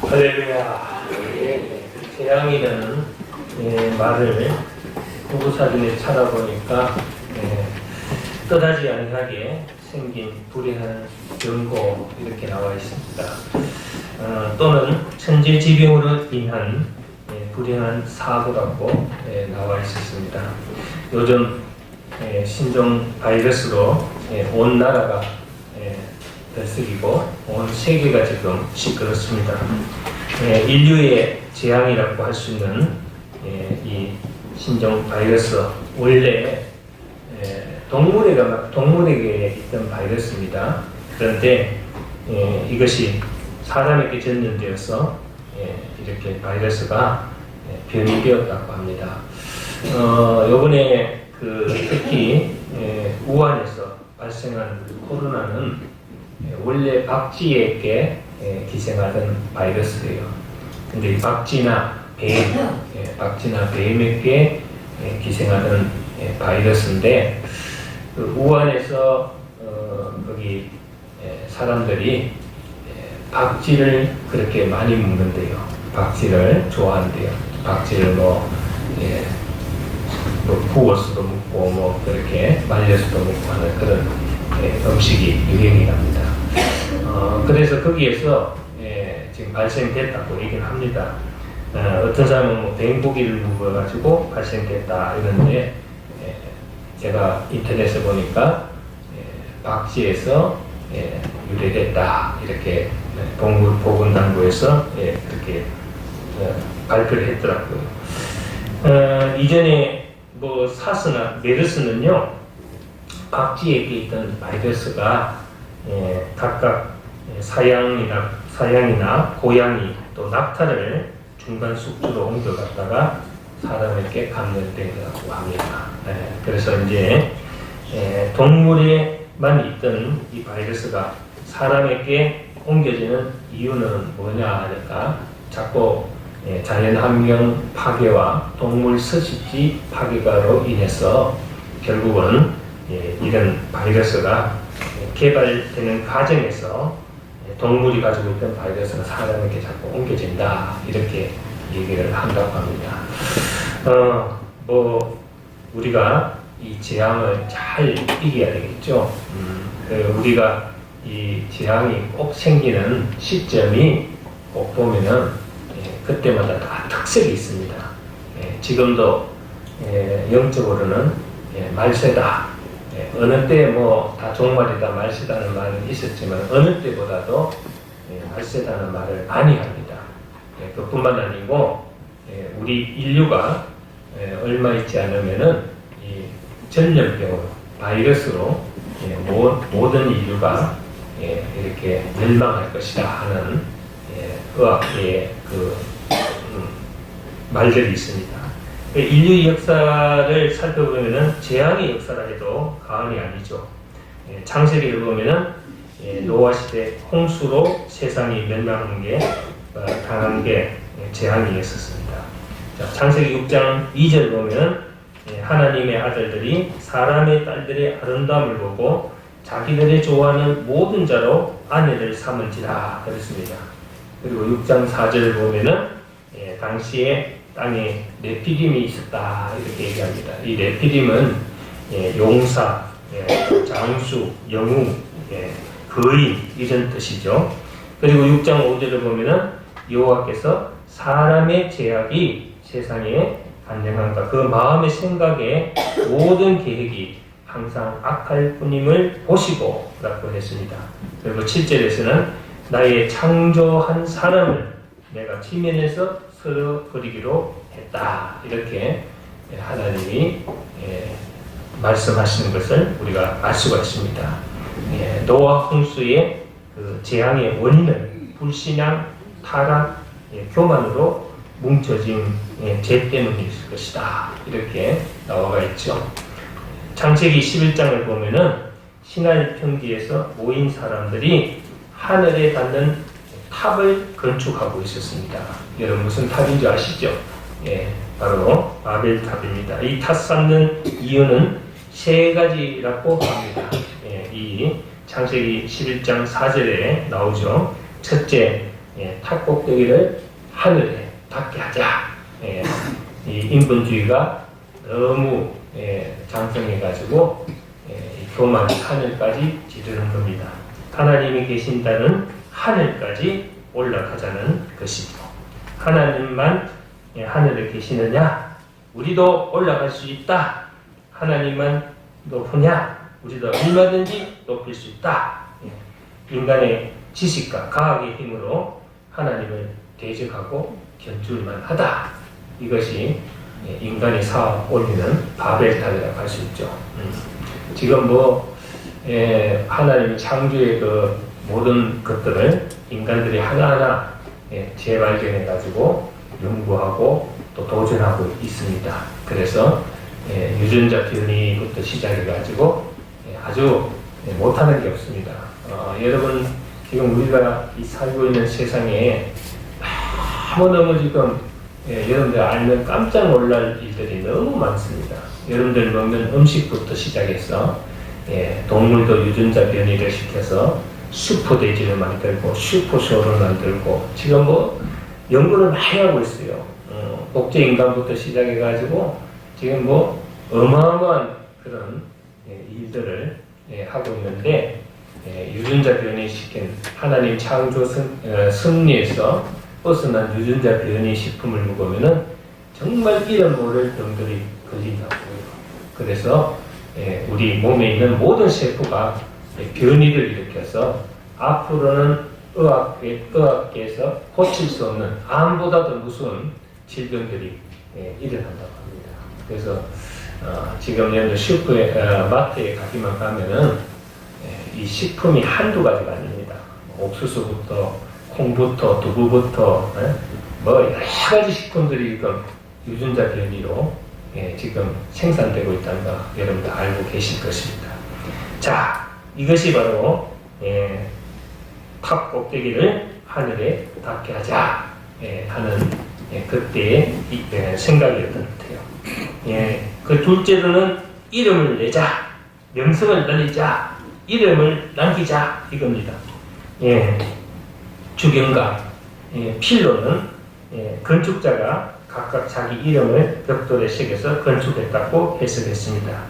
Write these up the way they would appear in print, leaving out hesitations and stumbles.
할렐루야. 재앙이라는 말을 부부 사진에 찾아보니까 뜻하지 아니하게 생긴 불의한 경고 이렇게 나와 있습니다. 또는 천재지병으로 인한 불행한 사고라고 나와 있었습니다. 요즘 신종 바이러스로 온 나라가 들썩이고 온 세계가 지금 시끄럽습니다. 인류의 재앙이라고 할 수 있는 이 신종 바이러스, 원래 동물에게 있던 바이러스입니다. 그런데 이것이 사람에게 전염되어서 이렇게 바이러스가 변이되었다고 합니다. 요번에 특히 우한에서 발생한 코로나는 원래 박쥐에게 기생하던 바이러스예요. 근데 이 박쥐나 뱀에게 기생하던 바이러스인데, 우한에서 거기 사람들이 박쥐를 그렇게 많이 먹는데요. 박쥐를 좋아한대요. 박쥐를 구워서도 먹고 그렇게 말려서도 먹고 하는 그런 음식이 유행이랍니다. 그래서 거기에서 지금 발생됐다고 얘기를 합니다. 어떤 사람은 뱀고기를 먹어가지고 발생됐다 이러는데, 제가 인터넷에 보니까 박쥐에서 유래됐다 이렇게 동물보건당국에서 그렇게 발표를 했더라고요. 이전에 사스나 메르스는요, 박쥐에게 있던 바이러스가 각각 사양이나 고양이 또 낙타를 중간 숙주로 옮겨갔다가 사람에게 감염되었다고 합니다. 그래서 이제 동물에만 있던 이 바이러스가 사람에게 옮겨지는 이유는 뭐냐 하니까, 자꾸 자연환경 파괴와 동물 서식지 파괴가로 인해서 결국은 이런 바이러스가 개발되는 과정에서 동물이 가지고 있던 바이러스가 사람에게 자꾸 옮겨진다 이렇게 얘기를 한다고 합니다. 우리가 이 재앙을 잘 이겨야 되겠죠. 우리가 이 재앙이 꼭 생기는 시점이 꼭 보면은 그때마다 다 특색이 있습니다. 지금도 영적으로는 말세다, 어느 때 다 종말이다, 말세다는 말은 있었지만 어느 때보다도 말세다는 말을 많이 합니다. 그뿐만 아니고 우리 인류가 얼마 있지 않으면은 이 전염병으로, 바이러스로 모든 인류가 이렇게 멸망할 것이다 하는 의학계의 말들이 있습니다. 인류 역사를 살펴보면은 재앙의 역사라 해도 과언이 아니죠. 창세기를 보면은 노아 시대 홍수로 세상이 멸망한 게 당한 게 재앙이었습니다. 창세기 6장 2절 보면은 하나님의 아들들이 사람의 딸들의 아름다움을 보고 자기들이 좋아하는 모든 자로 아내를 삼은지라 그랬습니다. 그리고 6장 4절을 보면은 당시에 땅에 네피림이 있었다 이렇게 얘기합니다. 이 네피림은 용사, 장수, 영웅, 거인 이런 뜻이죠. 그리고 6장 5절을 보면은 여호와께서 사람의 죄악이 세상에 간증한가, 그 마음의 생각에 모든 계획이 항상 악할 뿐임을 보시고 라고 했습니다. 그리고 7절에서는 나의 창조한 사람을 내가 지면에서 쓸어버리기로 했다 이렇게 하나님이 말씀하시는 것을 우리가 알 수가 있습니다. 노아 홍수의 그 재앙의 원인은 불신앙, 타락, 교만으로 뭉쳐진 죄 때문일 것이다 이렇게 나와 있죠. 창세기 11장을 보면은 시날 평지에서 모인 사람들이 하늘에 닿는 탑을 건축하고 있었습니다. 여러분 무슨 탑인 줄 아시죠? 바로 바벨탑입니다. 이 탑 쌓는 이유는 세 가지라고 합니다. 이 창세기 11장 4절에 나오죠. 첫째, 탑 꼭대기를 하늘에 닿게 하자. 이 인본주의가 너무 장성해가지고 이 교만이 하늘까지 지르는 겁니다. 하나님이 계신다는 하늘까지 올라가자는 것이죠. 하나님만 하늘에 계시느냐? 우리도 올라갈 수 있다. 하나님만 높으냐? 우리도 얼마든지 높일 수 있다. 인간의 지식과 과학의 힘으로 하나님을 대적하고 견줄만 하다. 이것이 인간이 쌓아 올리는 바벨탑이라고 할 수 있죠. 지금 하나님의 창조의 그 모든 것들을 인간들이 하나하나 재발견해가지고 연구하고 또 도전하고 있습니다. 그래서 유전자 변이부터 시작해가지고 아주 못하는 게 없습니다. 여러분 지금 우리가 살고 있는 세상에 너무너무 지금 여러분들 알면 깜짝 놀랄 일들이 너무 많습니다. 여러분들 먹는 음식부터 시작해서 동물도 유전자 변이를 시켜서 슈퍼돼지를 만들고 슈퍼쇼를 만들고 지금 연구를 많이 하고 있어요. 복제인간부터 시작해가지고 지금 어마어마한 그런 일들을 하고 있는데 유전자 변이시킨 하나님 창조 승리에서 벗어난 유전자 변이 식품을 먹으면은 정말 이름 모를 병들이 걸린다고요. 그래서 우리 몸에 있는 모든 세포가 변이를 일으켜서 앞으로는 의학계에서 고칠 수 없는 암보다도 무서운 질병들이 일어난다고 합니다. 그래서 지금 여러분들 마트에 가기만 가면은 이 식품이 한두 가지가 아닙니다. 옥수수부터 콩부터 두부부터 여러 가지 식품들이 지금 유전자 변이로 지금 생산되고 있다는 거 여러분들 알고 계실 것입니다. 자, 이것이 바로 탑 꼭대기를 하늘에 닿게 하자 하는 그때의 생각이었던 것 같아요. 그 둘째로는 이름을 내자, 명성을 날리자, 이름을 남기자 이겁니다. 주경과 필로는 건축자가 각각 자기 이름을 벽돌에 새겨서 건축했다고 해석했습니다.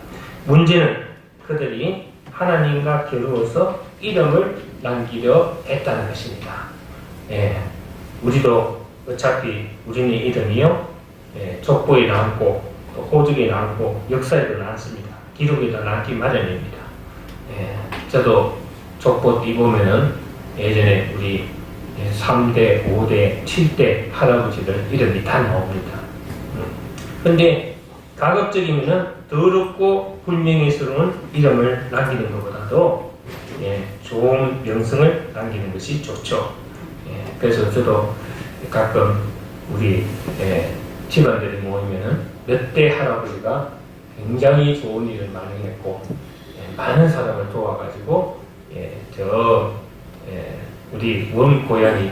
문제는 그들이 하나님과 겨루어서 이름을 남기려 했다는 것입니다. 우리도 어차피 우리는 이름이요 족보에 남고 또 호적에 남고 역사에도 남습니다. 기록에도 남기 마련입니다. 저도 족보 띄보면은 예전에 우리 3대, 5대, 7대 할아버지들 이름이 다 나옵니다. 그런데 가급적이면은 더럽고 불명예스러운 이름을 남기는 것보다도 좋은 명성을 남기는 것이 좋죠. 그래서 저도 가끔 우리 집안들이 모이면은 몇 대 할아버지가 굉장히 좋은 일을 많이 했고 많은 사람을 도와가지고 우리 원 고향이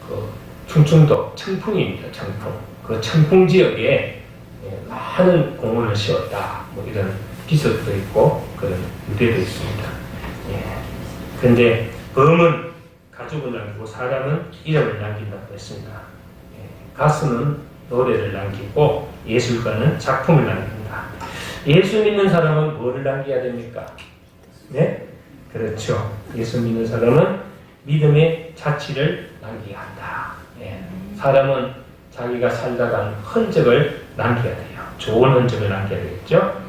그 충청도 청풍입니다. 청풍. 그 청풍 지역에 많은 공원을 씌웠다. 이런 기석도 있고 그런 유대도 있습니다. 그런데 범은 가족을 남기고 사람은 이름을 남긴다고 했습니다. 가수는 노래를 남기고 예술가는 작품을 남긴다. 예수 믿는 사람은 뭐를 남겨야 됩니까? 네? 그렇죠. 예수 믿는 사람은 믿음의 자취를 남겨야 한다. 사람은 자기가 살다간 흔적을 남겨야 돼요. 좋은 흔적을 남겨야 되겠죠.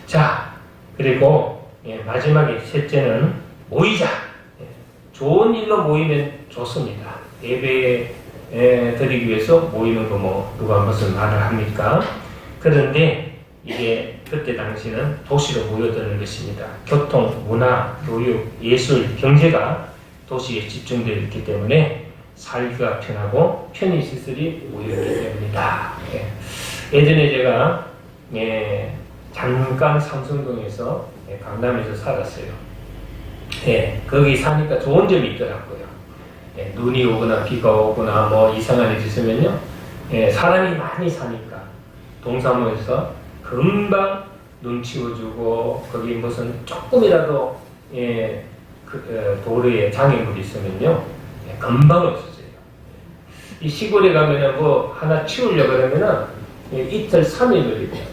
자, 그리고 마지막에 셋째는 모이자. 좋은 일로 모이면 좋습니다. 예배 드리기 위해서 모이는 거 누가 무슨 말을 합니까? 그런데 이게 그때 당시는 도시로 모여드는 것입니다. 교통, 문화, 교육, 예술, 경제가 도시에 집중되어 있기 때문에 살기가 편하고 편의시설이 모여있기 때문이다. 예전에 제가 잠깐 삼성동에서 강남에서 살았어요. 거기 사니까 좋은 점이 있더라고요. 눈이 오거나 비가 오거나 이상한 일이 있으면요, 사람이 많이 사니까 동사무에서 금방 눈 치워주고 거기 무슨 조금이라도 도로에 장애물이 있으면요 금방 없어져요. 이 시골에 가면은 뭐 하나 치우려고 그러면은 이틀 3일 걸립니다.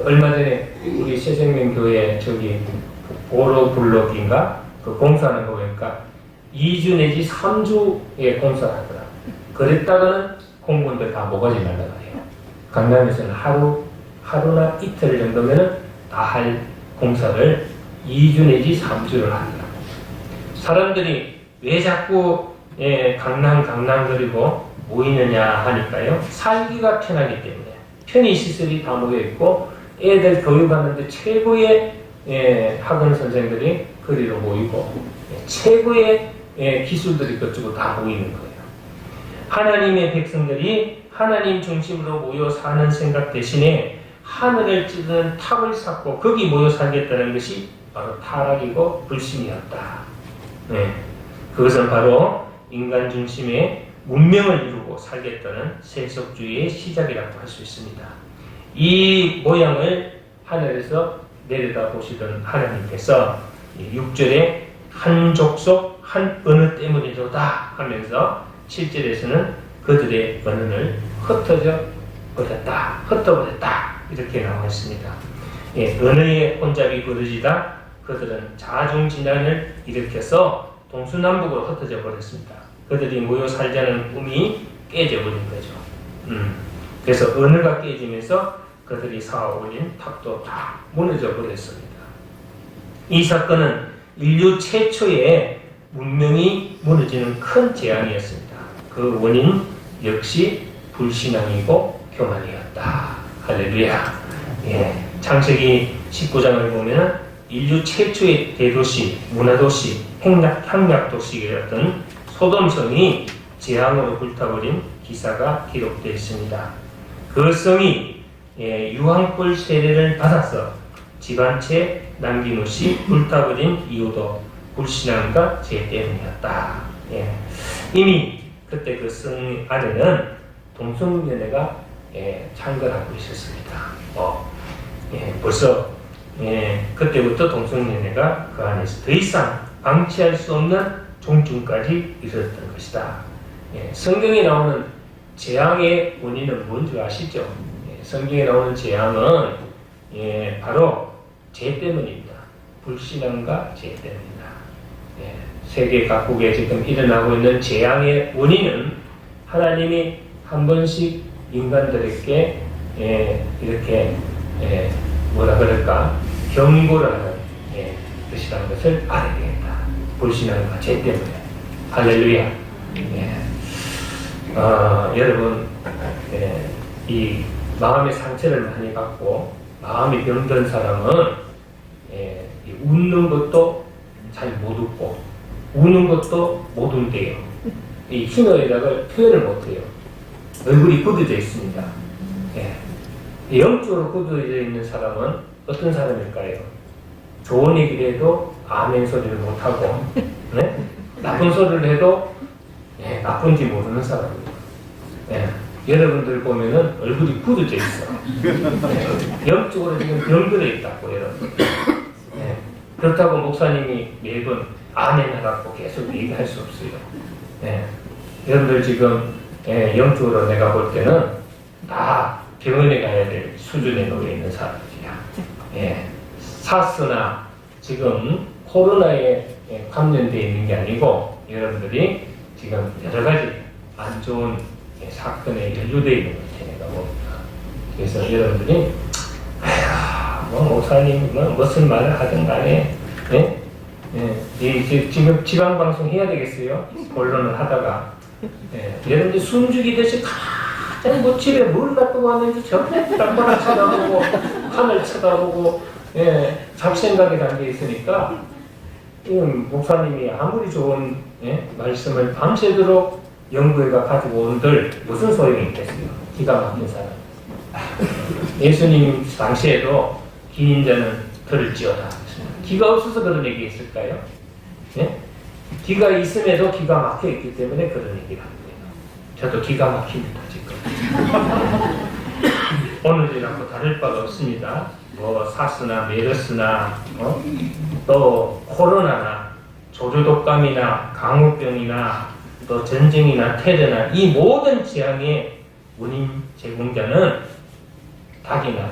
얼마 전에 우리 새생명교회 저기 보로블록인가 그 공사하는 거 보니까 2주 내지 3주에 공사를 하더라. 그랬다가는 공무원들 다 모가지 날라가요. 강남에서는 하루나 이틀 정도면은 다 할 공사를 2주 내지 3주를 하더라. 사람들이 왜 자꾸 강남거리고 모이느냐 하니까요. 살기가 편하기 때문에 편의시설이 다 모여있고 애들 교육하는데 최고의 학원 선생들이 거리로 모이고 최고의 기술들이 그쪽으로 다 모이는 거예요. 하나님의 백성들이 하나님 중심으로 모여 사는 생각 대신에 하늘을 찌르는 탑을 쌓고 거기 모여 살겠다는 것이 바로 타락이고 불신이었다. 그것은 바로 인간 중심의 문명을 이루고 살겠다는 세속주의의 시작이라고 할 수 있습니다. 이 모양을 하늘에서 내려다 보시던 하나님께서 6절에 한 족속 한 언어 때문이로다 하면서 7절에서는 그들의 언어를 흩어져 버렸다, 흩어버렸다 이렇게 나와 있습니다. 언어의 혼잡이 벌어지다 그들은 자중진환을 일으켜서 동서남북으로 흩어져 버렸습니다. 그들이 모여 살자는 꿈이 깨져버린 거죠. 그래서 언어가 깨지면서 그들이 쌓아올린 탑도 다 무너져 버렸습니다. 이 사건은 인류 최초의 문명이 무너지는 큰 재앙이었습니다. 그 원인 역시 불신앙이고 교만이었다. 할렐루야. 창세기 19장을 보면 인류 최초의 대도시, 문화도시, 향락도시였던 소돔성이 재앙으로 불타버린 기사가 기록되어 있습니다. 그 성이 유황불 세례를 받아서 집안채 남김없이 불타버린 이유도 불신앙과 죄 때문이었다. 이미 그때 그 성 안에는 동성연애가 창궐하고 있었습니다. 벌써 그때부터 동성연애가 그 안에서 더 이상 방치할 수 없는 종중까지 이르렀던 것이다. 성경에 나오는 재앙의 원인은 뭔지 아시죠? 성경에 나오는 재앙은 바로 죄 때문입니다. 불신앙과 죄 때문이다. 세계 각국에 지금 일어나고 있는 재앙의 원인은 하나님이 한 번씩 인간들에게 이렇게 뭐라 그럴까 경고를 하는 것이라는 것을 알아야 되겠다. 불신앙과 죄 때문에. 할렐루야. 여러분 이 마음의 상처를 많이 받고 마음이 병든 사람은 웃는 것도 잘 못 웃고 우는 것도 못 운대요. 이 희노애락을 표현을 못해요. 얼굴이 굳어져 있습니다. 영적으로 굳어져 있는 사람은 어떤 사람일까요? 좋은 얘기를 해도 아멘 소리를 못하고 나쁜 소리를 해도 나쁜지 모르는 사람입니다. 여러분들 보면은 얼굴이 굳어져 있어. 영적으로 지금 병들어 있다고 여러분. 그렇다고 목사님이 매번 아멘 하라고 계속 얘기할 수 없어요. 여러분들 지금 영적으로 내가 볼 때는 다 병원에 가야 될 수준에 놓여 있는 사람들이야. 사스나 지금 코로나에 감염되어 있는 게 아니고 여러분들이 지금 여러 가지 안 좋은 사건에 연루되어 있는 것 같아요. 내가 봅니다. 그래서 여러분들이 뭐 목사님 뭐 무슨 말을 하든 간에 지금 지방방송 해야 되겠어요? 본론을 하다가 여러분들 숨죽이듯이 가장 뭐 집에 물 갖고 왔는지 저렇게 땅바닥 쳐다보고 하늘 쳐다보고 잡생각에 담겨 있으니까 목사님이 아무리 좋은 말씀을 밤새도록 연구회가 가지고 온들 무슨 소용이 있겠어요? 기가 막힌 사람. 예수님 당시에도 긴 자는 들을지어다. 기가 없어서 그런 얘기 했을까요? 기가 있음에도 기가 막혀 있기 때문에 그런 얘기를 합니다. 저도 기가 막힙니다 지금. 오늘이랑 다를 바가 없습니다. 뭐 사스나 메르스나 또 코로나나 조류독감이나 강우병이나 또 전쟁이나 테러나 이 모든 재앙의 원인 제공자는 닭이나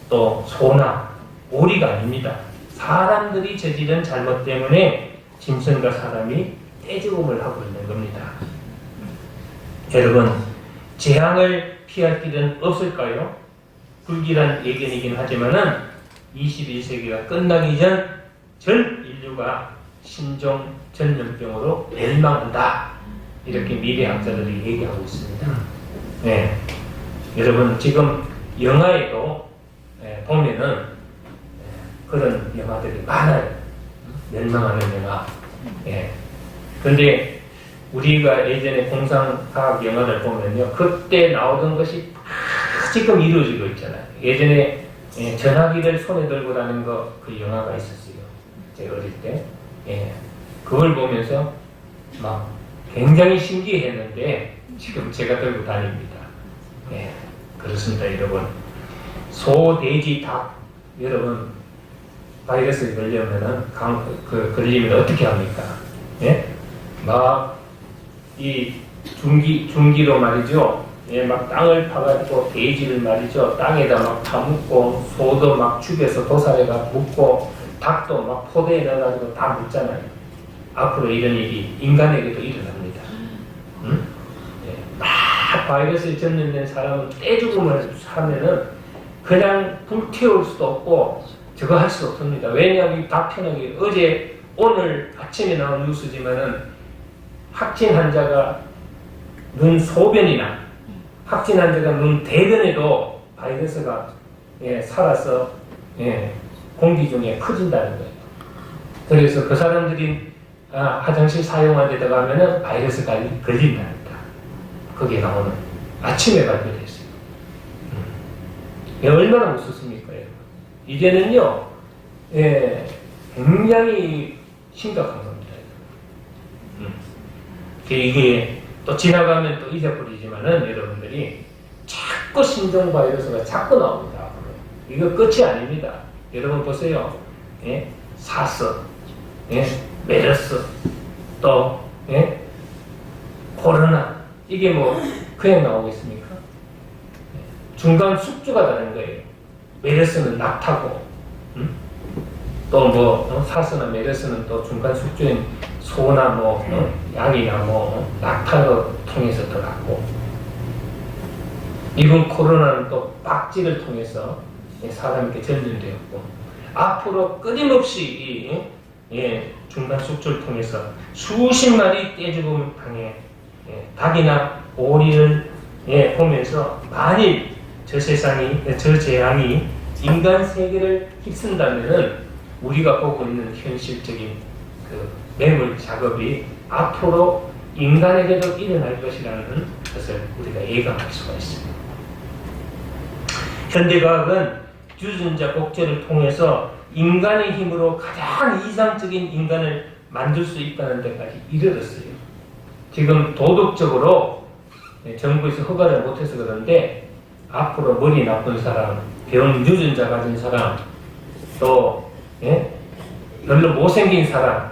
또 소나 오리가 아닙니다. 사람들이 저지른 잘못 때문에 짐승과 사람이 떼죽음을 하고 있는 겁니다. 여러분, 재앙을 피할 길은 없을까요? 불길한 예견이긴 하지만은 21세기가 끝나기 전 전 인류가 신종 전염병으로 멸망한다. 이렇게 미래학자들이 얘기하고 있습니다. 네. 여러분, 지금 영화에도 보면은 그런 영화들이 많아요. 멸망하는 영화. 그런데 우리가 예전에 공상과학 영화를 보면요, 그때 나오던 것이 다 지금 이루어지고 있잖아요. 예전에 전화기를 손에 들고 다니는 그 영화가 있었어요. 제가 어릴 때. 그걸 보면서 막 굉장히 신기했는데 지금 제가 들고 다닙니다. 그렇습니다, 여러분. 소, 돼지, 닭, 여러분 바이러스에 걸리면은 걸리면 어떻게 합니까? 막 이 중기로 말이죠. 막 땅을 파가지고 돼지를 말이죠. 땅에다 막 파묻고, 소도 막 죽여서 도살에가 묻고, 닭도 막 포대에 넣어가지고 다 묻잖아요. 앞으로 이런 일이 인간에게도 일어납니다. 막 바이러스에 전염된 사람은 떼죽음을 하면은 그냥 불태울 수도 없고 저거 할 수도 없습니다. 왜냐하면 닭편하게 어제 오늘 아침에 나온 뉴스지만은 확진 환자가 눈 소변이나 확진 환자가 눈 대변에도 바이러스가 살아서 공기 중에 퍼진다는 거예요. 그래서 그 사람들이 화장실 사용할 데 들어가면은 바이러스가 걸린답니다. 거기에 나오는 아침에 발표됐어요. 얼마나 무섭습니까? 이제는요, 굉장히 심각한 겁니다. 이게 또 지나가면 또 잊어버리지만은 여러분들이 자꾸 신종 바이러스가 자꾸 나옵니다. 이거 끝이 아닙니다. 여러분 보세요. 사스, 메르스, 또 코로나, 이게 뭐 그냥 나오겠습니까? 중간 숙주가 다른 거예요. 메르스는 낙타고, 또 뭐 사스나 메르스는 또 중간 숙주인 소나 뭐 양이나 뭐 낙타를 통해서 들어갔고, 이번 코로나는 또 박쥐를 통해서 사람에게 전염되었고, 앞으로 끊임없이 중간 숙주를 통해서 수십 마리 떼죽음 당해 닭이나 오리를 보면서 만일 저 세상이, 저 재앙이 인간 세계를 휩쓴다면은 우리가 보고 있는 현실적인 그 매물 작업이 앞으로 인간에게도 일어날 것이라는 것을 우리가 예감할 수가 있습니다. 현대과학은 유전자 복제를 통해서 인간의 힘으로 가장 이상적인 인간을 만들 수 있다는 데까지 이르렀어요. 지금 도덕적으로 정부에서 허가를 못해서 그런데 앞으로 머리 나쁜 사람, 병 유전자 가진 사람, 또 별로 못생긴 사람,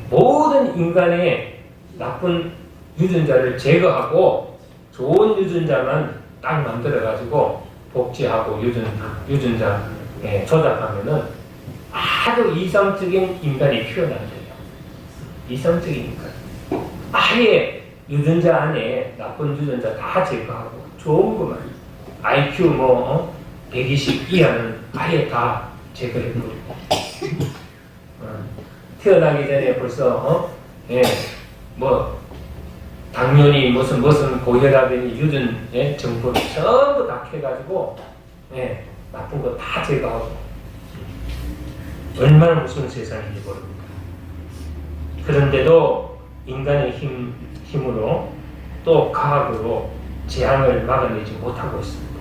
모든 인간의 나쁜 유전자를 제거하고 좋은 유전자만 딱 만들어가지고 복제하고 유전자 조작하면은 아주 이상적인 인간이 표현한대요. 이상적인 인간. 아예 유전자 안에 나쁜 유전자 다 제거하고 좋은 것만, IQ 120 이하는 아예 다 제거해버리고, 태어나기 전에 벌써 당연히 무슨 고혈압이니 유전 정보를 전부 다 캐가지고 나쁜 거 다 제거하고, 얼마나 무서운 세상인지 모릅니다. 그런데도 인간의 힘으로 또 과학으로 재앙을 막아내지 못하고 있습니다.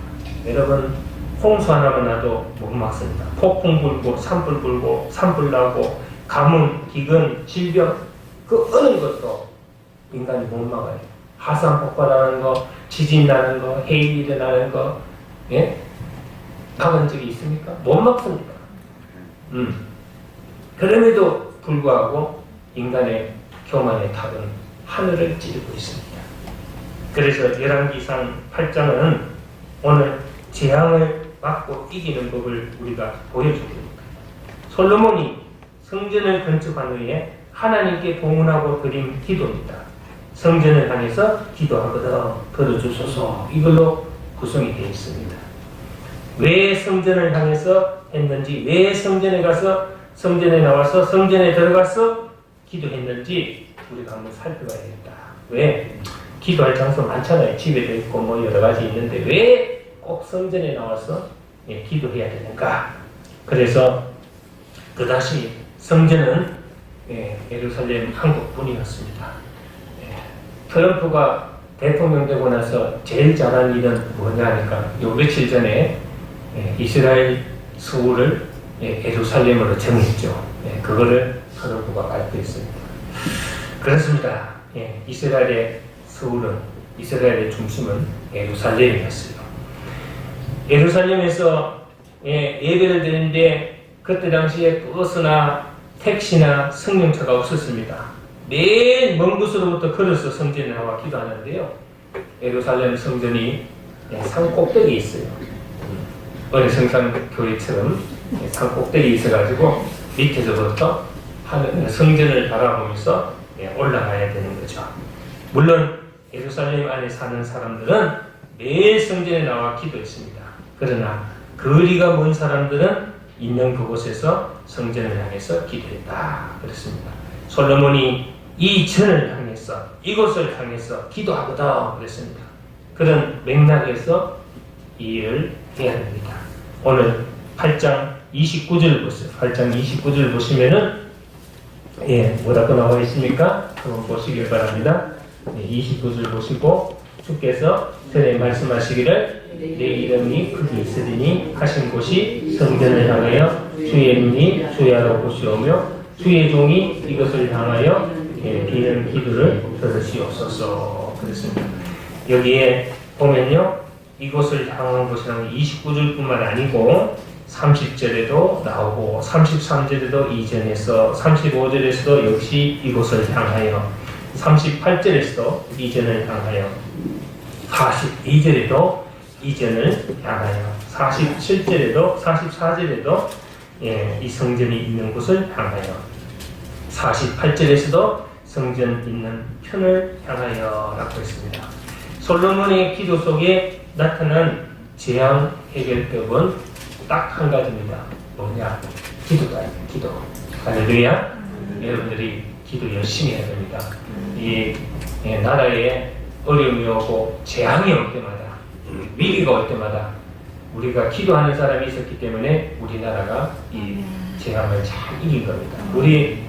여러분, 홍수 하나만 나도 못 막습니다. 폭풍 불고 산불 불고 산불 나고 가뭄, 기근, 질병, 그 어느 것도 인간이 못 막아요. 화산 폭발하는 거, 지진 나는 거, 해일이 일어나는 거, 막은 적이 있습니까? 못 막습니다. 그럼에도 불구하고 인간의 교만의 탑은 하늘을 찌르고 있습니다. 그래서 열왕기상 8장은 오늘 재앙을 막고 이기는 법을 우리가 보여주고 있습니다. 솔로몬이 성전을 건축한 후에 하나님께 봉헌하고 드린 기도입니다. 성전을 향해서 기도하거든 들어주소서, 이걸로 구성이 되어 있습니다. 왜 성전을 향해서 했는지, 왜 성전에 가서 성전에 나와서 성전에 들어가서 기도했는지 우리가 한번 살펴봐야겠다. 왜? 기도할 장소 많잖아요. 집에도 있고 뭐 여러 가지 있는데 왜 꼭 성전에 나와서 기도해야 되는가? 그래서 그다시 성전은 예루살렘 한국뿐이었습니다. 트럼프가 대통령 되고 나서 제일 잘한 일은 뭐냐 하니까 요 며칠 전에 이스라엘 수를 예루살렘으로 정했죠. 그거를 트럼프가 발표했습니다. 그렇습니다. 이스라엘의 수울은, 이스라엘의 중심은 예루살렘이었어요. 예루살렘에서 예배를 드리는데 그때 당시에 버스나 택시나 승용차가 없었습니다. 매일 먼 곳으로부터 걸어서 성전에 나와 기도하는데요. 예루살렘 성전이 산 꼭대기에 있어요. 어느 성산교회처럼 산 꼭대기에 있어가지고 밑에서부터 성전을 바라보면서 올라가야 되는 거죠. 물론 예루살렘 안에 사는 사람들은 매일 성전에 나와 기도했습니다. 그러나 거리가 먼 사람들은 있는 그곳에서 성전을 향해서 기도했다 그랬습니다. 솔로몬이 이 전을 향해서, 이곳을 향해서 기도하거든 그랬습니다. 그런 맥락에서 이 일을 해야 됩니다. 오늘 8장 29절 보세요. 8장 29절 보시면은 뭐라고 나와 있습니까? 한번 보시길 바랍니다. 29절 보시고 주께서 전에 말씀하시기를 내 이름이 거기 있으리니 하신 곳이 성전을 향하여 주의 눈이 주야로 보시오며 주의 종이 이것을 향하여 비는 기도를 들으시옵소서 그랬습니다. 여기에 보면요, 이곳을 향한 곳이라는 29절뿐만 아니고 30절에도 나오고 33절에도 이전에서 35절에서도 역시 이곳을 향하여 38절에서도 이전을 향하여 42절에도 이전을 향하여 47절에도 44절에도 이 성전이 있는 곳을 향하여 48절에서도 성전 있는 편을 향하여 라고 했습니다. 솔로몬의 기도 속에 나타난 재앙 해결법은 딱 한 가지입니다. 뭐냐? 기도다. 기도. 할렐루야. 여러분들이 기도 열심히 해야 됩니다. 이 나라에 어려움이 오고 재앙이 올 때마다, 위기가 올 때마다 우리가 기도하는 사람이 있었기 때문에 우리나라가 이 재앙을 잘 이긴 겁니다. 우리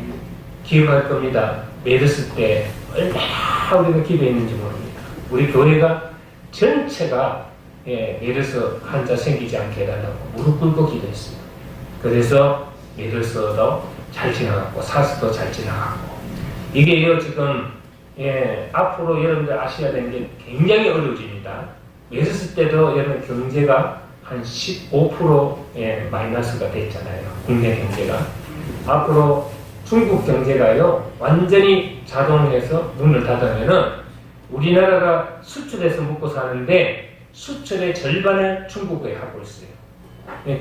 기억할 겁니다. 메르스 때 얼마나 우리가 기도했는지 모릅니다. 우리 교회가 전체가 메르스 환자 생기지 않게 해달라고 무릎 꿇고 기도했어요. 그래서 메르스도 잘 지나갔고 사스도 잘 지나갔고, 이게요 지금 앞으로 여러분들 아셔야 되는 게 굉장히 어려워집니다. 메르스 때도 여러분 경제가 한 15% 마이너스가 됐잖아요. 국내 경제가. 앞으로 중국 경제가요 완전히 자동해서 문을 닫으면은 우리나라가 수출해서 먹고 사는데 수출의 절반을 중국에 하고 있어요.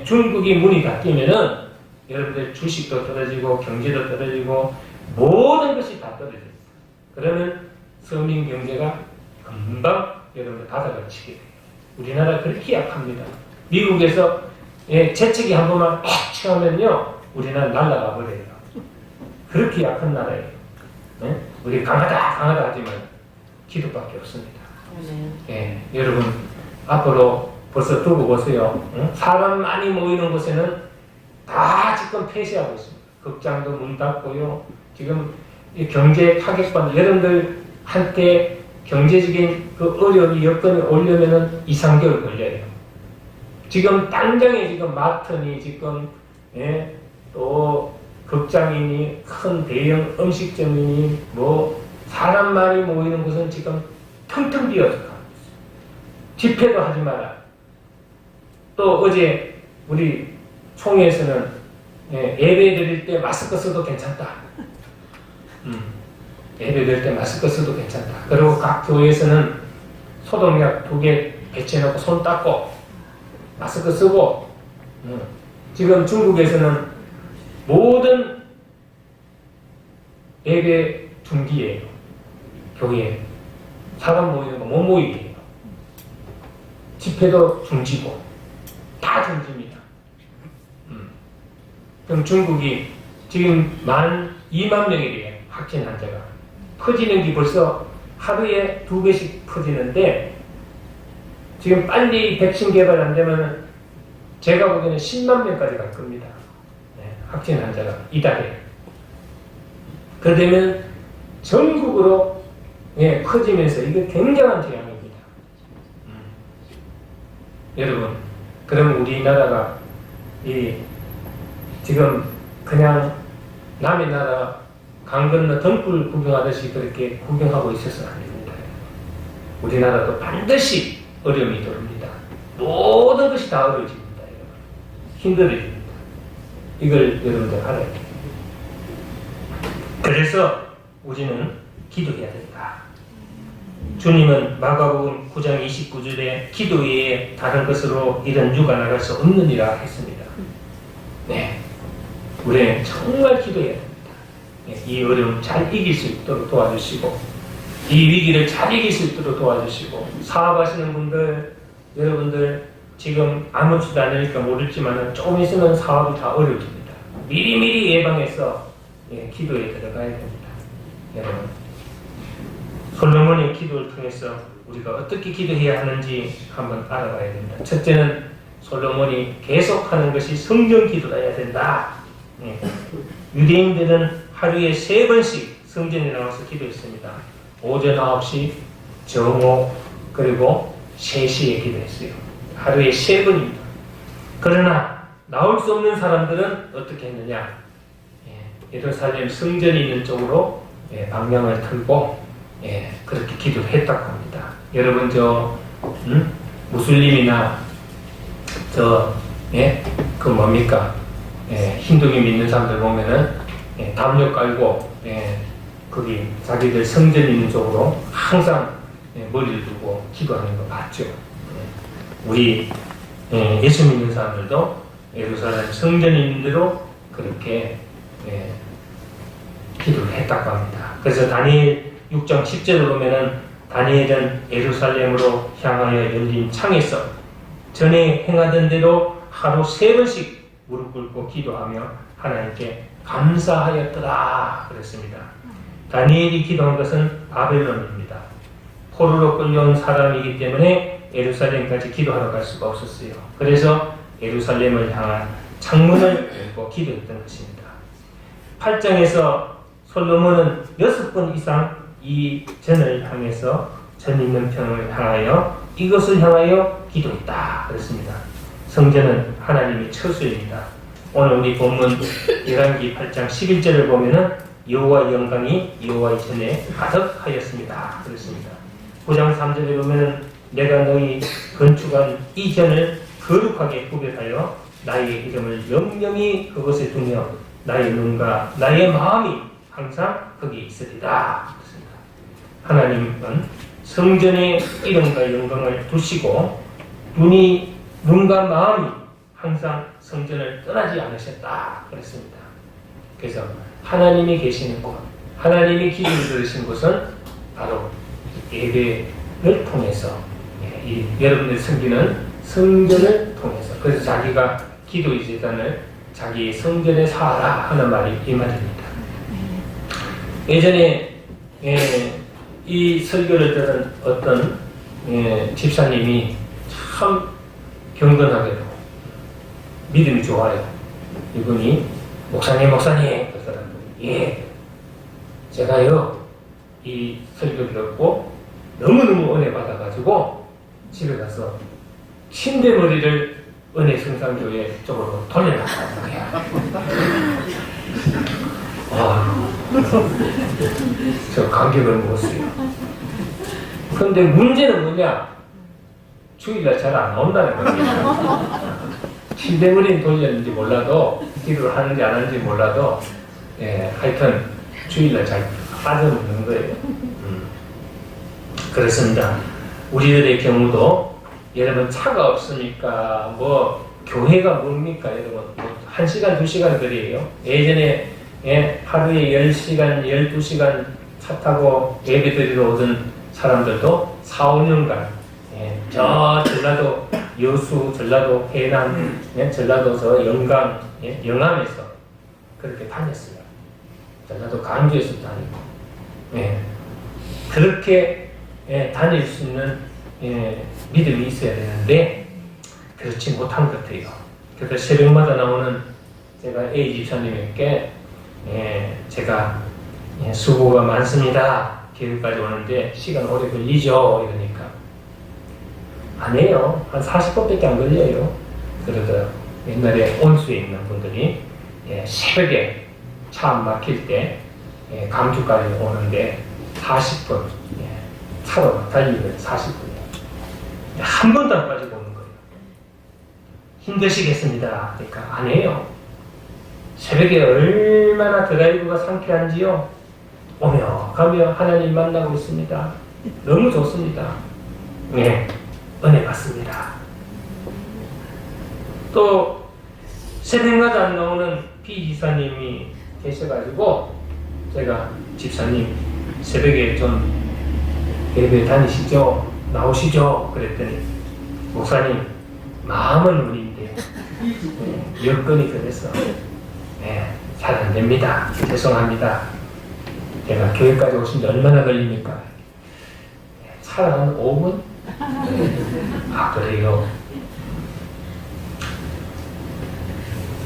중국이 문이 닫히면은 여러분들 주식도 떨어지고 경제도 떨어지고 모든 것이 다 떨어져요. 그러면 서민 경제가 금방 여러분들 바닥을 치게 돼요. 우리나라 그렇게 약합니다. 미국에서 재채기 한 번만 팍 치면요 우리나라 날아가 버려요. 그렇게 약한 나라예요. 우리 강하다 하지만 기도밖에 없습니다. 여러분 앞으로 벌써 두고 보세요. 사람 많이 모이는 곳에는 다 지금 폐쇄하고 있습니다. 극장도 문 닫고요. 지금 이 경제 타격받는 여러분들 한때 경제적인 그 어려움이 여건이 오려면은 2, 3개월 걸려요. 지금 당장에 지금 마트니 지금 또 극장이니 큰 대형 음식점이니 뭐 사람 많이 모이는 곳은 지금 텅텅 비어서 집회도 하지 마라. 또 어제 우리 총회에서는 예배 드릴 때 마스크 써도 괜찮다. 예배될 때 마스크 써도 괜찮다. 그리고 각 교회에서는 소독약 2개 배치해놓고 손 닦고 마스크 쓰고, 지금 중국에서는 모든 예배 중지예요. 교회에 사람 모이는 거 못 모이게 해요. 집회도 중지고 다 중지입니다. 그럼 중국이 지금 2만 명이래요. 확진 환자가 퍼지는 게 벌써 하루에 2배씩 퍼지는데, 지금 빨리 백신 개발 안 되면 제가 보기에는 10만 명까지 갈 겁니다. 확진 환자가 이달에. 그러면 전국으로 퍼지면서 이게 굉장한 재앙입니다. 여러분, 그럼 우리나라가 지금 그냥 남의 나라 강 건너 등불 구경하듯이 그렇게 구경하고 있어서는 안 됩니다. 우리나라도 반드시 어려움이 들어옵니다. 모든 것이 다 어려워집니다. 여러분. 힘들어집니다. 이걸 여러분들 알아야 돼요. 그래서 우리는 기도해야 된다. 주님은 마가복음 9장 29절에 기도 외에 다른 것으로 이런 유가 나갈 수 없느니라 했습니다. 네, 우리는 정말 기도해야 됩니다. 이 어려움 잘 이길 수 있도록 도와주시고, 이 위기를 잘 이길 수 있도록 도와주시고, 사업하시는 분들, 여러분들 지금 아무렇지도 않으니까 모르지만 조금 있으면 사업이 다 어려워집니다. 미리미리 예방해서 기도에 들어가야 됩니다. 여러분, 솔로몬의 기도를 통해서 우리가 어떻게 기도해야 하는지 한번 알아봐야 됩니다. 첫째는 솔로몬이 계속하는 것이 성전 기도해야 된다. 유대인들은 하루에 3번씩 성전에 나와서 기도했습니다. 오전 9시, 정오, 그리고 3시에 기도했어요. 하루에 3번입니다. 그러나 나올 수 없는 사람들은 어떻게 했느냐? 예루살렘 성전이 있는 쪽으로 방향을 틀고 그렇게 기도를 했다고 합니다. 여러분, 무슬림이나 그 뭡니까? 힌두교 믿는 사람들 보면은 담요 깔고 거기 자기들 성전 있는 쪽으로 항상 머리를 두고 기도하는 거 봤죠. 우리 예수 믿는 사람들도 예루살렘 성전 있는 대로 그렇게 기도를 했다고 합니다. 그래서 다니엘 6장 10절을 보면은 다니엘은 예루살렘으로 향하여 열린 창에서 전에 행하던 대로 하루 3번씩 무릎 꿇고 기도하며 하나님께 감사하였더라 그랬습니다. 다니엘이 기도한 것은 바벨론입니다. 포로로 끌려온 사람이기 때문에 예루살렘까지 기도하러 갈 수가 없었어요. 그래서 예루살렘을 향한 창문을 열고 기도했던 것입니다. 8장에서 솔로몬은 6번 이상 이 전을 향해서 전 있는 평을 향하여 이것을 향하여 기도했다 그랬습니다. 성전은 하나님의 처소입니다. 오늘 우리 본문 열왕기 8장 11절을 보면은 여호와의 영광이 여호와의 전에 가득하였습니다 그랬습니다. 9장 3절에 보면은 내가 너희 건축한 이 전을 거룩하게 구별하여 나의 이름을 영영히 그곳에 두며 나의 눈과 나의 마음이 항상 거기에 있으리라 그랬습니다. 하나님은 성전에 이름과 영광을 두시고 눈과 마음이 항상 성전을 떠나지 않으셨다 그랬습니다. 그래서 하나님이 계시는 곳, 하나님이 기도를 들으신 곳은 바로 예배를 통해서 여러분들 섬기는 성전을 통해서, 그래서 자기가 기도의 제단을 자기 성전에 사라 하는 말이 이 말입니다. 예전에 이 설교를 들은 어떤 집사님이 참 경건하게도 믿음이 좋아요. 이분이 목사님 그 사람은 제가요 이 설교를 듣고 너무너무 은혜 받아가지고 집에 가서 침대머리를 은혜 성산교회 쪽으로 돌려놨단 말이야. 저 감격을 먹었어요. 그런데 문제는 뭐냐? 주일날 잘 안 나온다는 겁니다. 침대머리는 돌렸는지 몰라도 기도를 하는지 안 하는지 몰라도 하여튼 주일날 잘 빠져먹는 거예요. 그렇습니다. 우리들의 경우도 여러분 차가 없으니까 뭐 교회가 뭡니까 여러분 뭐 1시간 2시간 거리예요. 예전에 하루에 10시간 12시간 차 타고 예배 드리러 오던 사람들도 4, 5년간 저 전라도 여수, 전라도 해남, 전라도 저 영강, 영암에서 그렇게 다녔어요. 전라도 강주에서 다니고 그렇게 다닐 수 있는 믿음이 있어야 되는데 그렇지 못한 것 같아요. 그래서 새벽마다 나오는 제가 A 집사님에게 제가 수고가 많습니다. 교회까지 오는데 시간 오래 걸리죠. 이러니까 안 해요. 한 40분밖에 안 걸려요. 그러더라고요. 옛날에 온수에 있는 분들이 새벽에 차 안 막힐 때 강주까지 오는데 40분 차로 달리면 40분이에요. 한 번도 안 빠지고 오는 거예요. 힘드시겠습니다. 그러니까 안 해요. 새벽에 얼마나 드라이브가 상쾌한지요. 오며 가며 하나님 만나고 있습니다. 너무 좋습니다. 은혜 받습니다. 또 새벽마다 안 나오는 비지사님이 계셔가지고 제가 집사님 새벽에 좀 예배 다니시죠? 나오시죠? 그랬더니 목사님 마음은 우리인데 여건이 그래서 잘 안 됩니다. 죄송합니다. 제가 교회까지 오신 지 얼마나 걸립니까? 차로 한 5분? 아 그래요?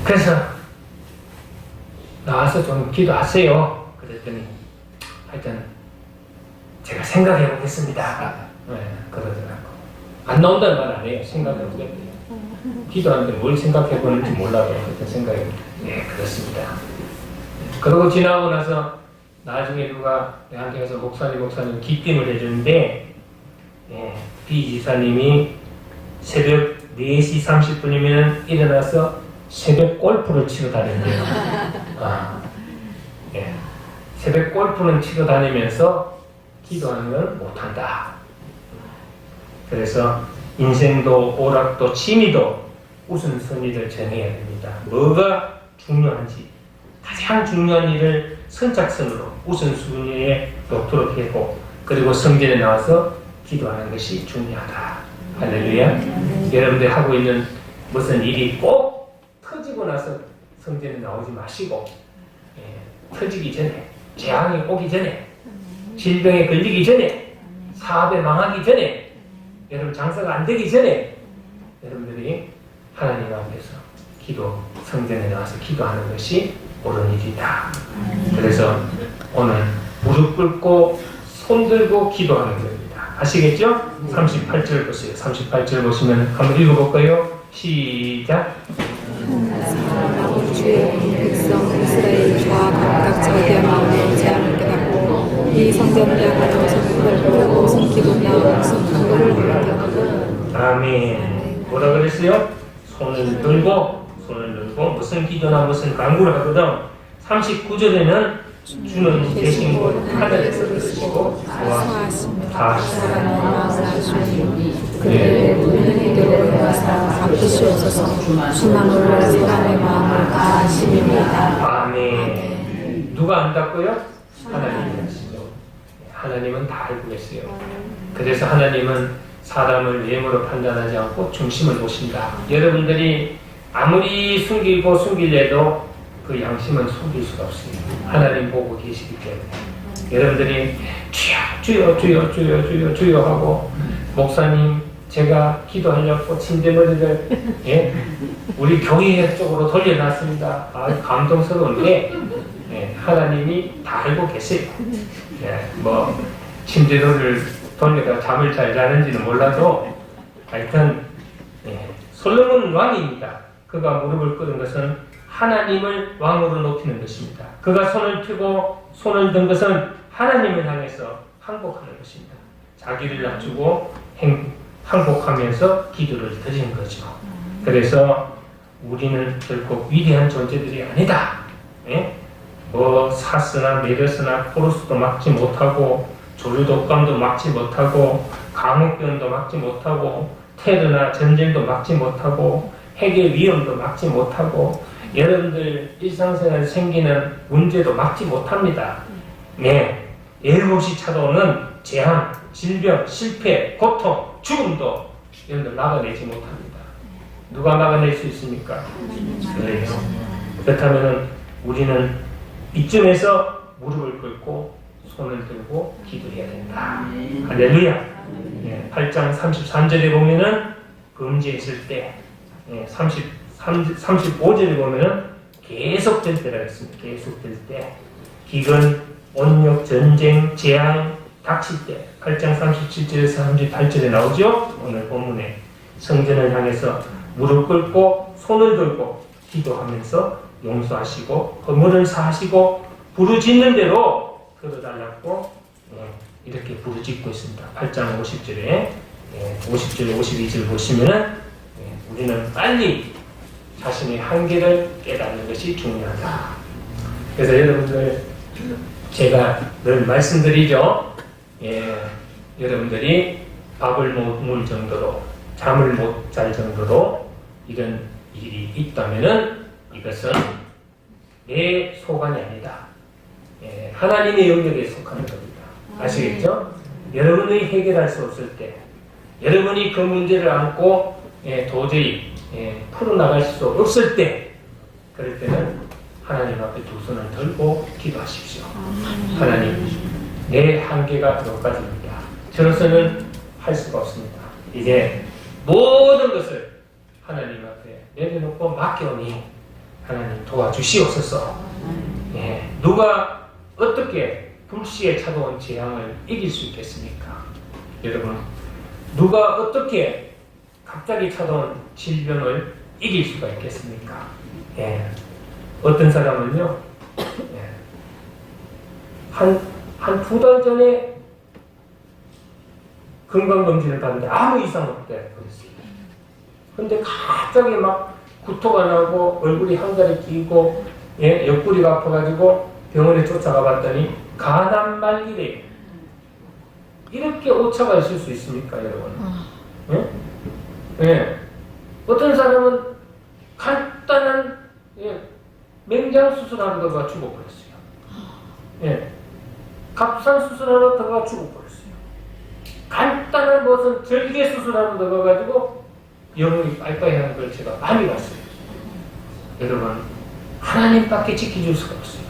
그래서 나와서 좀 기도하세요. 그랬더니 하여튼 제가 생각해 보겠습니다. 그러더라고. 안 나온다는 말 안 해요. 생각해 보겠대요. 기도하는데 뭘 생각해 보는지 몰라도 하여튼 생각해 그렇습니다. 그러고 지나고 나서 나중에 누가 내한테 가서 목사님 기쁨을 해주는데 비지사님이 새벽 4시 30분이면 일어나서 새벽 골프를 치러 다닌대요. 새벽 골프는 치러 다니면서 기도하는 건 못한다. 그래서 인생도 오락도 취미도 우선순위를 정해야 됩니다. 뭐가 중요한지 가장 중요한 일을 선착순으로 우선순위에 놓도록 하고 그리고 성전에 나와서 기도하는 것이 중요하다. 할렐루야. 여러분들 하고 있는 무슨 일이 꼭 터지고 나서 성전에 나오지 마시고 터지기 전에 재앙이 오기 전에 질병에 걸리기 전에 사업에 망하기 전에 여러분 장사가 안 되기 전에 여러분들이 하나님 앞에서 성전에 나와서 기도하는 것이 옳은 일이다. 그래서 오늘 무릎 꿇고 손 들고 기도하는 겁니다. 아시겠죠? 38절 보세요. 38절 보시면 한번 읽어볼까요? 시작. 주의 백성 이스라엘과 각각 자기의 마음의 제한을 깨닫고 이 성전을 향하여 손을 들고 숨기고나 무슨 간구를 부르게 하고. 아멘. 뭐라 그랬어요? 손을 들고 무슨 기도나 무슨 간구를 하거든. 39절에는 주는 계신 곳 하늘에서 들으시고 사하십니다. 그들의 우리는 이대로 행하사 갚으시옵소서. 주만으로 사람의 마음을 다하십니다. 아멘. 누가 안다고요? 하나님이 하시죠. 하나님은 다 알고 계세요. 그래서 하나님은 사람을 외모로 판단하지 않고 중심을 보신다. 여러분들이 아무리 숨기려도 그 양심은 숨길 수가 없습니다. 하나님 보고 계시기 때문에 여러분들이 주여 하고 목사님 제가 기도하려고 침대머리를 우리 교회 쪽으로 돌려놨습니다. 감동스러운데 하나님이 다 알고 계세요. 뭐 침대머리를 돌려가 잠을 잘 자는지는 몰라도 하여튼 솔로몬 왕입니다. 그가 무릎을 꿇은 것은 하나님을 왕으로 높이는 것입니다. 그가 손을 펴고 손을 든 것은 하나님을 향해서 항복하는 것입니다. 자기를 낮추고 항복하면서 기도를 드리는 거죠. 그래서 우리는 결코 위대한 존재들이 아니다. 뭐 사스나 메르스나 포르스도 막지 못하고 조류독감도 막지 못하고 감염병도 막지 못하고 테러나 전쟁도 막지 못하고 핵의 위험도 막지 못하고 여러분들 일상생활에 생기는 문제도 막지 못합니다. 네, 예고 없이 찾아오는 재앙, 질병, 실패, 고통, 죽음도 여러분들 막아내지 못합니다. 누가 막아낼 수 있습니까? 그래요. 그렇다면 우리는 이쯤에서 무릎을 꿇고 손을 들고 기도해야 된다. 할렐루야. 8장 33절에 보면은 금지했을 때, 35절에 보면은 계속될 때라고 했습니다. 계속될 때, 기근, 온역, 전쟁, 재앙 닥칠 때, 8장 37절에서 38절에 나오죠. 오늘 본문에 성전을 향해서 무릎 꿇고 손을 들고 기도하면서 용서하시고 허물을 사하시고 부르짖는 대로 들어달라고 이렇게 부르짖고 있습니다. 8장 50절에 50절, 52절 보시면은 우리는 빨리 자신의 한계를 깨닫는 것이 중요하다. 그래서 여러분들 제가 늘 말씀드리죠. 여러분들이 밥을 못 먹을 정도로 잠을 못 잘 정도로 이런 일이 있다면은 이것은 내 소관이 아니다. 하나님의 영역에 속하는 겁니다. 아시겠죠? 여러분이 해결할 수 없을 때, 여러분이 그 문제를 안고 도저히 풀어나갈 수 없을 때, 그럴 때는 하나님 앞에 두 손을 들고 기도하십시오. 하나님, 내 한계가 여기까지입니다. 저로서는 할 수가 없습니다. 이제 모든 것을 하나님 앞에 내려놓고 맡겨오니 하나님 도와주시옵소서. 누가 어떻게 불시에 찾아온 재앙을 이길 수 있겠습니까? 여러분, 누가 어떻게 갑자기 찾아온 질병을 이길 수가 있겠습니까? 어떤 사람은요, 한 2달 전에 건강검진을 받는데 아무 이상 없다 그랬어요. 근데 갑자기 막 구토가 나고 얼굴이 한가리 끼고 옆구리가 아파가지고 병원에 쫓아가 봤더니 간암 말기래. 이렇게 오차가 있을 수 있습니까, 여러분? 어떤 사람은 간단한 맹장 수술하려다가 죽어버렸어요. 갑상 수술하려다가 죽어버렸어요. 간단한 무슨 절개 수술하려다가 가지고 영혼이 빨빨이 하는 걸 제가 많이 봤어요. 여러분, 하나님밖에 지켜줄 수가 없어요.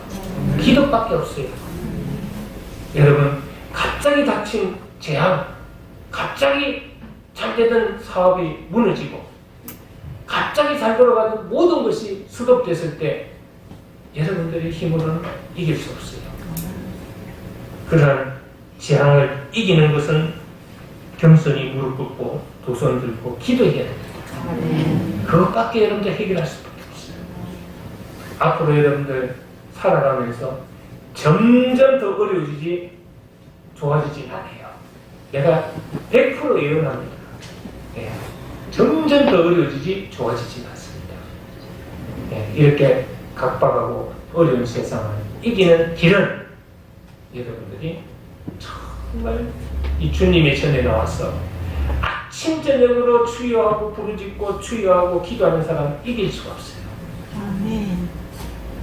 기도밖에 없어요. 여러분, 갑자기 닥친 재앙, 갑자기 잘 되던 사업이 무너지고, 갑자기 잘 돌아가는 모든 것이 수급됐을 때 여러분들의 힘으로는 이길 수 없어요. 그러한 재앙을 이기는 것은 겸손히 무릎 꿇고 두 손 들고 기도해야 됩니다. 그것밖에 여러분들 해결할 수밖에 없어요. 앞으로 여러분들 살아가면서 점점 더 어려워지지 좋아지진 않아요. 내가 100% 예언합니다. 점점 더 어려워지지 좋아지진 않습니다. 이렇게 각박하고 어려운 세상을 이기는 길은 여러분들이 정말 이 주님의 전에 나와서 아침 저녁으로 추요하고 부르짖고 추요하고 기도하는 사람 이길 수가 없어요. 아멘.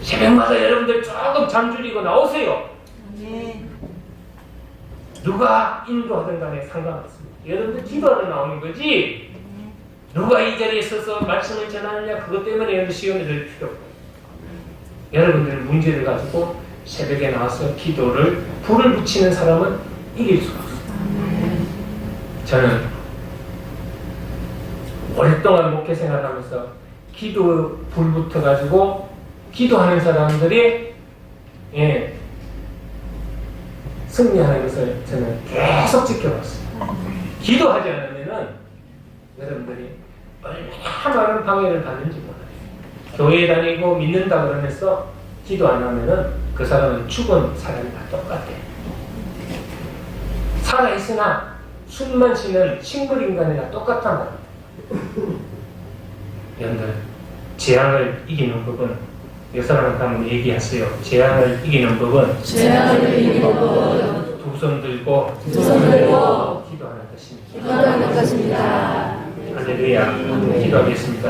새벽마다 여러분들 조금 잠 줄이고 나오세요. 아멘. 누가 인도하든 간에 상관없습니다. 여러분들 기도하러 나오는 거지 누가 이 자리에 서서 말씀을 전하느냐 그것 때문에 여러분 시험에 들 필요 없고 여러분들 문제를 가지고 새벽에 나와서 기도를 불을 붙이는 사람은 이길 수가 없어요. 저는 오랫동안 목회 생활하면서 기도 불 붙어가지고 기도하는 사람들이 승리하는 것을 저는 계속 지켜봤어요. 기도하지 않으면은 여러분들이 얼마나 많은 방해를 받는지 몰라요. 교회 다니고 믿는다 그러면서 기도 안 하면은 그 사람은 죽은 사람이랑 똑같아요. 살아있으나 숨만 쉬는 식물인간이랑 똑같단 말입니다. 여러분들 재앙을 이기는 법은 사람한테 한번 얘기하세요. 재앙을 이기는 법은 재앙을 이기는 법은 두 손 들고 두 손 들고 기도하는 것입니다. 기도하는 것입니다. 할렐루야. 기도하겠습니다.